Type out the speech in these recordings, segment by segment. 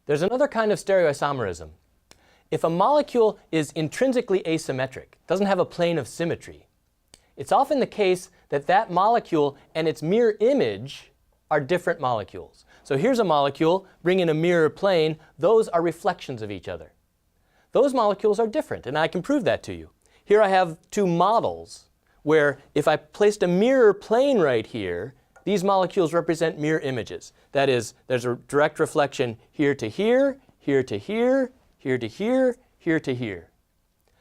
There's another kind of stereoisomerism. If a molecule is intrinsically asymmetric, doesn't have a plane of symmetry, it's often the case that that molecule and its mirror image are different molecules. So here's a molecule, bring in a mirror plane, those are reflections of each other. Those molecules are different, and I can prove that to you. Here I have two models where if I placed a mirror plane right here, these molecules represent mirror images. That is, there's a direct reflection here to here, here to here, here to here, here to here.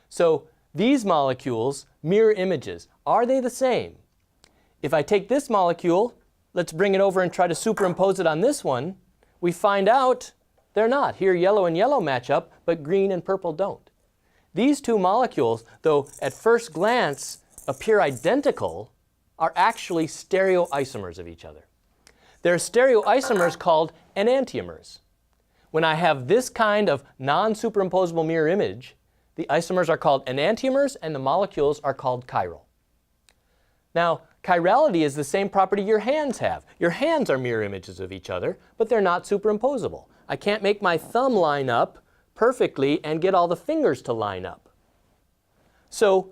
So these molecules, mirror images, are they the same? If I take this molecule, let's bring it over and try to superimpose it on this one, we find out they're not. Here yellow and yellow match up, but green and purple don't. These two molecules, though at first glance appear identical, are actually stereoisomers of each other. They're stereoisomers called enantiomers. When I have this kind of non-superimposable mirror image, the isomers are called enantiomers and the molecules are called chiral. Now, chirality is the same property your hands have. Your hands are mirror images of each other, but they're not superimposable. I can't make my thumb line up perfectly and get all the fingers to line up. So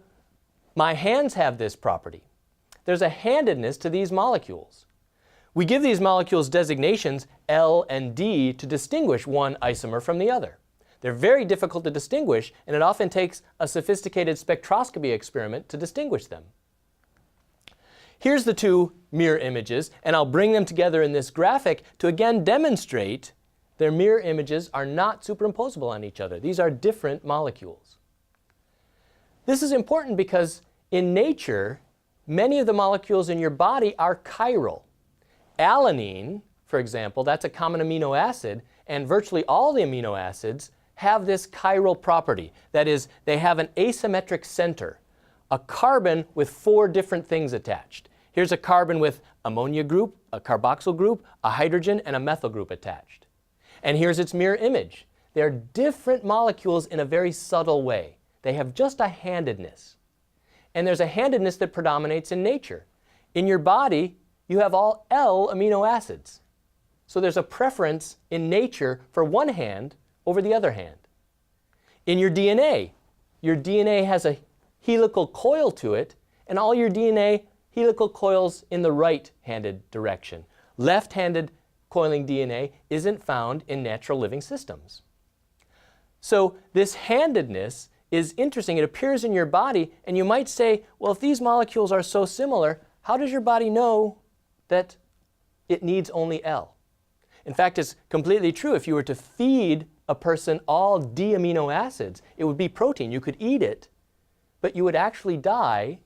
my hands have this property. There's a handedness to these molecules. We give these molecules designations L and D to distinguish one isomer from the other. They're very difficult to distinguish, and it often takes a sophisticated spectroscopy experiment to distinguish them. Here's the two mirror images, and I'll bring them together in this graphic to again demonstrate their mirror images are not superimposable on each other. These are different molecules. This is important because in nature, many of the molecules in your body are chiral. Alanine, for example, that's a common amino acid, and virtually all the amino acids have this chiral property. That is, they have an asymmetric center, a carbon with four different things attached. Here's a carbon with ammonia group, a carboxyl group, a hydrogen, and a methyl group attached. And here's its mirror image. They're different molecules in a very subtle way. They have just a handedness. And there's a handedness that predominates in nature. In your body, you have all L amino acids. So there's a preference in nature for one hand over the other hand. In your DNA has a helical coil to it, and all your DNA helical coils in the right-handed direction. Left-handed coiling DNA isn't found in natural living systems. So this handedness is interesting. It appears in your body, and you might say, well, if these molecules are so similar, how does your body know that it needs only L? In fact, it's completely true. If you were to feed a person all D amino acids, it would be protein. You could eat it, but you would actually die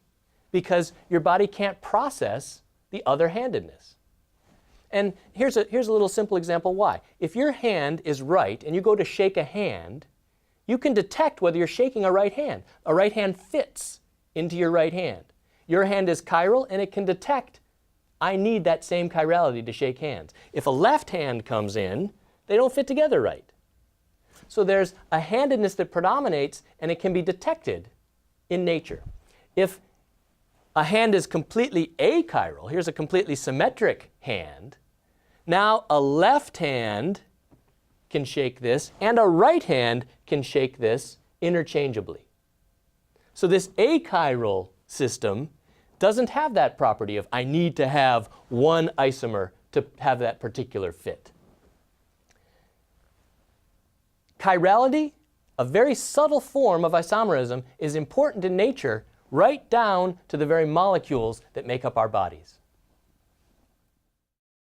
because your body can't process the other handedness. And here's a little simple example why. If your hand is right and you go to shake a hand, you can detect whether you're shaking a right hand. A right hand fits into your right hand. Your hand is chiral and it can detect, I need that same chirality to shake hands. If a left hand comes in, they don't fit together right. So there's a handedness that predominates and it can be detected in nature. If a hand is completely achiral, here's a completely symmetric hand, now a left hand can shake this and a right hand can shake this interchangeably. So this achiral system doesn't have that property of I need to have one isomer to have that particular fit. Chirality, a very subtle form of isomerism, is important in nature right down to the very molecules that make up our bodies.